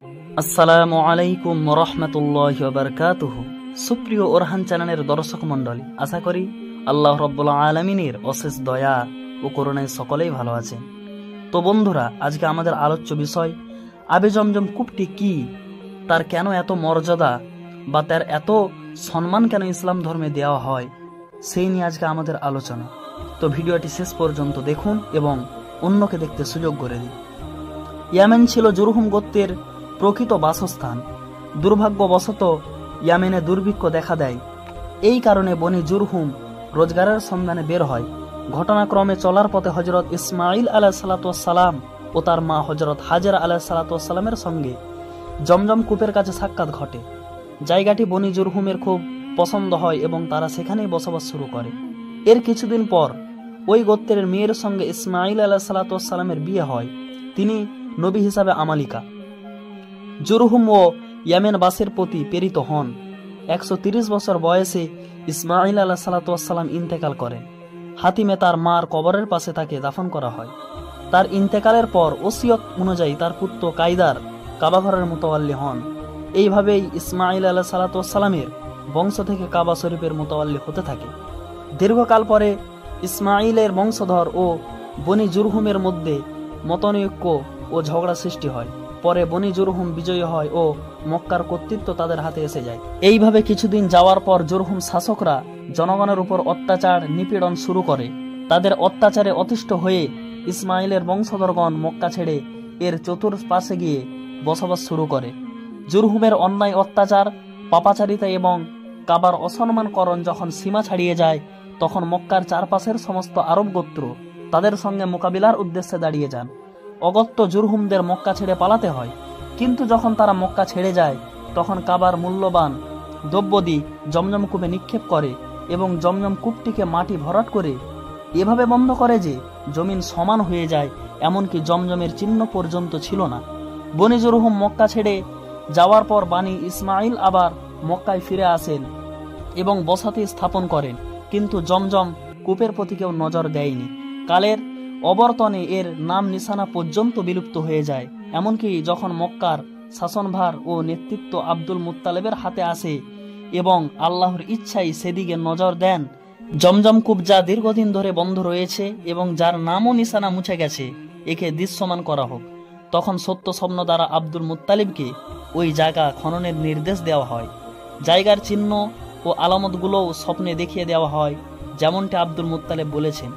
আসসালামু আলাইকুম রহমতুল্লাহি ওয়া বারাকাতুহু। সুপ্রিয় ওরহান চ্যানেলের দর্শক মণ্ডলী, আশা করি আল্লাহ রব্বুল আলামিনের অশেষ দয়া ও করুণায় সকলেই ভালো আছেন। তো বন্ধুরা, আজকে আমাদের আলোচ্য বিষয় আবে জমজম কূপটি কি, তার কেন এত মর্যাদা বা তার এত সম্মান কেন ইসলাম ধর্মে দেওয়া হয়, সেই নিয়ে আজকে আমাদের আলোচনা। তো ভিডিওটি শেষ পর্যন্ত দেখুন এবং অন্যকে দেখতে সুযোগ করে দিন। ইয়ামেন ছিল জুরহুম গোত্রের প্রকৃত বাসস্থান। দুর্ভাগ্যবশত ইয়ামেনে দুর্ভিক্ষ দেখা দেয়। এই কারণে বনি জুরহুম রোজগারের সন্ধানে বের হয়। ঘটনাক্রমে চলার পথে হজরত ইসমাইল আলাইহিসসালাম ও তার মা হজরত হাজেরা আলাইহিসসালামের সঙ্গে জমজম কূপের কাছে সাক্ষাৎ ঘটে। জায়গাটি বনি জুরহুমের খুব পছন্দ হয় এবং তারা সেখানেই বসবাস শুরু করে। এর কিছুদিন পর ওই গোত্রের মেয়ের সঙ্গে ইসমাইল আলাইহিসসালামের বিয়ে হয়। তিনি নবী হিসাবে আমালিকা। জুরহুম ও ইয়ামেনবাসীর প্রতি প্রেরিত হন। 130 বছর বয়সে ইসমাইল আলাইহিসসালাম ইন্তেকাল করেন। হাতিমে তার মার কবরের পাশে তাকে দাফন করা হয়। তার ইন্তেকালের পর ওসিয়ত অনুযায়ী তার পুত্র কায়দার কাবাঘরের মুতাওয়াল্লি হন। এইভাবেই ইসমাইল আলাইহিসসালামের বংশ থেকে কাবা শরীফের মুতাওয়াল্লি হতে থাকে। দীর্ঘকাল পরে ইসমাইলের বংশধর ও বনি জুরহুমের মধ্যে মতানৈক্য ও ঝগড়া সৃষ্টি হয়। পরে বনি জুরহুম বিজয়ী হয় ও মক্কার কর্তৃত্ব তাদের হাতে এসে যায়। এইভাবে কিছুদিন যাওয়ার পর জুরহুম শাসকরা জনগণের উপর অত্যাচার নিপীড়ন শুরু করে। তাদের অত্যাচারে অতিষ্ঠ হয়ে ইসমাইলের বংশধরগণ মক্কা ছেড়ে এর চতুর্পাশে গিয়ে বসবাস শুরু করে। জুরহুমের অন্যায় অত্যাচার, পাপাচারিতা এবং কাবার অসম্মানকরণ যখন সীমা ছাড়িয়ে যায়, তখন মক্কার চারপাশের সমস্ত আরব গোত্র তাদের সঙ্গে মোকাবিলার উদ্দেশ্যে দাঁড়িয়ে যান। অগত্য জুরহুমদের মক্কা ছেড়ে পালাতে হয়। কিন্তু যখন তারা মক্কা ছেড়ে যায়, তখন কাবার মূল্যবান দ্রব্যাদি জমজম কূপে নিক্ষেপ করে এবং জমজম কূপটিকে মাটি ভরাট করে এভাবে বন্ধ করে যে জমিন সমান হয়ে যায়, এমনকি জমজমের চিহ্ন পর্যন্ত ছিল না। বনি জুরহুম মক্কা ছেড়ে যাওয়ার পর বানি ইসমাইল আবার মক্কায় ফিরে আসেন এবং বসতি স্থাপন করেন। কিন্তু জমজম কূপের প্রতি কেউ নজর দেয়নি। কালের অবর্তনে এর নাম নিশানা পর্যন্ত বিলুপ্ত হয়ে যায়। এমনকি যখন মক্কার শাসনভার ও নেতৃত্ব আব্দুল মুত্তালিবের হাতে আসে এবং আল্লাহর ইচ্ছাই সেদিকে নজর দেন, জমজম কূপ যা দীর্ঘদিন ধরে বন্ধ রয়েছে এবং যার নামও নিশানা মুছে গেছে, একে দৃশ্যমান করা হোক। তখন সত্য স্বপ্ন দ্বারা আব্দুল মুত্তালিবকে ওই জায়গা খননের নির্দেশ দেওয়া হয়। জায়গার চিহ্ন ও আলামতগুলোও স্বপ্নে দেখিয়ে দেওয়া হয়, যেমনটি আব্দুল মুত্তালিব বলেছেন।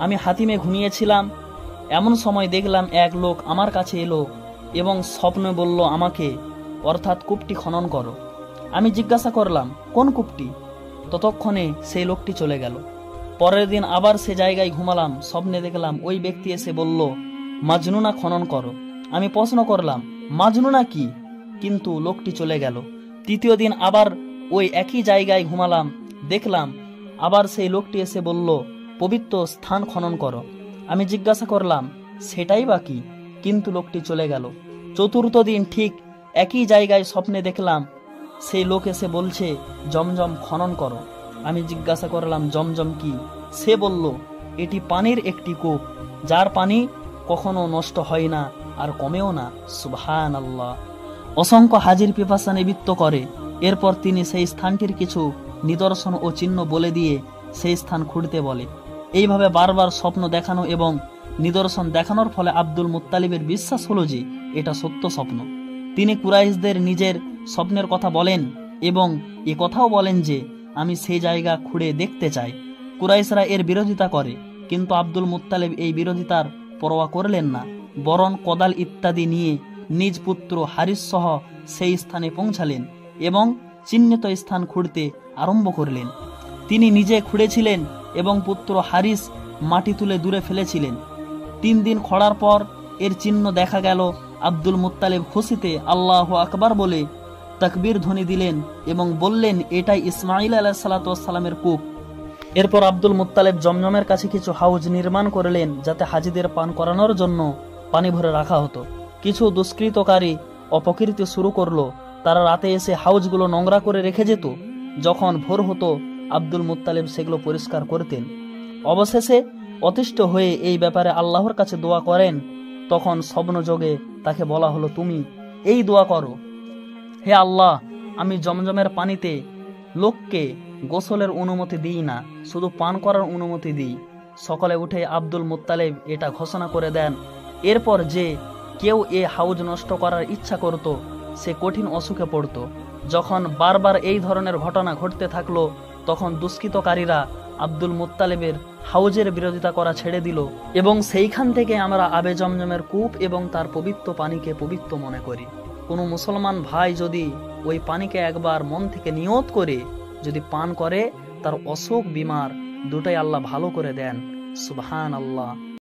আমি হাতিমে ঘুমিয়েছিলাম, এমন সময় দেখলাম এক লোক আমার কাছে এলো এবং স্বপ্নে বলল আমাকে, অর্থাৎ কূপটি খনন করো। আমি জিজ্ঞাসা করলাম, কোন কূপটি? ততক্ষণে সেই লোকটি চলে গেল। পরের দিন আবার সে জায়গায় ঘুমালাম, স্বপ্নে দেখলাম ওই ব্যক্তি এসে বলল, মাজনুনা খনন করো। আমি প্রশ্ন করলাম, মাজনুনা কি? কিন্তু লোকটি চলে গেল। তৃতীয় দিন আবার ওই একই জায়গায় ঘুমালাম, দেখলাম আবার সেই লোকটি এসে বলল, পবিত্র স্থান খনন করো। আমি জিজ্ঞাসা করলাম, সেটাই বা কি? কিন্তু লোকটি চলে গেল। চতুর্থ দিন ঠিক একই জায়গায় স্বপ্নে দেখলাম সেই লোক এসে বলছে, জমজম খনন করো। আমি জিজ্ঞাসা করলাম, জমজম কি? সে বলল, এটি পানির একটি কূপ, যার পানি কখনো নষ্ট হয় না আর কমেও না। সুবহানাল্লাহ। অসংখ্য হাজির পিপাসা নিবৃত্ত করে। এরপর তিনি সেই স্থানটির কিছু নিদর্শন ও চিহ্ন বলে দিয়ে সেই স্থান খুঁড়তে বলে। এইভাবে বারবার স্বপ্ন দেখানো এবং নিদর্শন দেখানোর ফলে আব্দুল মুত্তালিবের বিশ্বাস হলো যে এটা সত্য স্বপ্ন। তিনি কুরাইশদের নিজের স্বপ্নের কথা বলেন এবং এ কথাও বলেন যে আমি সেই জায়গা খুঁড়ে দেখতে চাই। কুরাইশরা এর বিরোধিতা করে, কিন্তু আব্দুল মুত্তালিব এই বিরোধিতার পরোয়া করলেন না, বরং কোদাল ইত্যাদি নিয়ে নিজ পুত্র হারিস সহ সেই স্থানে পৌঁছালেন এবং চিহ্নিত স্থান খুঁড়তে আরম্ভ করলেন। তিনি নিজে খুঁড়েছিলেন এবং পুত্র হারিস মাটি তুলে দূরে ফেলেছিলেন। 3 দিন খোঁড়ার পর এর চিহ্ন দেখা গেল। আব্দুল মুত্তালিব খুশিতে আল্লাহু আকবার বলে তাকবীর ধ্বনি দিলেন এবং বললেন, এটাই ইসমাইল আলাইহিসসালামের কূপ। এরপর আব্দুল মুত্তালিব জমজমের কাছে কিছু হাউজ নির্মাণ করলেন, যাতে হাজিদের পান করানোর জন্য পানি ভরে রাখা হতো। কিছু দুষ্কৃতকারী অপকীর্তি শুরু করলো। তারা রাতে এসে হাউজগুলো নোংরা করে রেখে যেত। যখন ভোর হতো, আব্দুল মুত্তালিব সেগুলো পরিষ্কার করতেন। অবশেষে অতিষ্ঠ হয়ে এই ব্যাপারে আল্লাহর কাছে দোয়া করেন। তখন স্বপ্নযোগে তাকে বলা হলো, তুমি এই দোয়া করো, হে আল্লাহ, আমি জমজমের পানিতে লোককে গোসলের অনুমতি দিই না, শুধু পান করার অনুমতি দিই। সকালে উঠে আব্দুল মুত্তালিব এটা ঘোষণা করে দেন। এরপর যে কেউ এ হাউজ নষ্ট করার ইচ্ছা করত সে কঠিন অসুখে পড়ত। যখন বারবার এই ধরনের ঘটনা ঘটতে থাকলো তখন দুষ্কৃতকারীরা আব্দুল মুত্তালিবের হাউজের বিরোধিতা করা ছেড়ে দিল এবং সেইখান থেকে আমরা আবে জমজমের কূপ এবং তার পবিত্র পানিকে পবিত্র মনে করি। কোনো মুসলমান ভাই যদি ওই পানিকে একবার মন থেকে নিয়ত করে যদি পান করে তার অসুখ বিমার দুটাই আল্লাহ ভালো করে দেন। সুবহান আল্লাহ।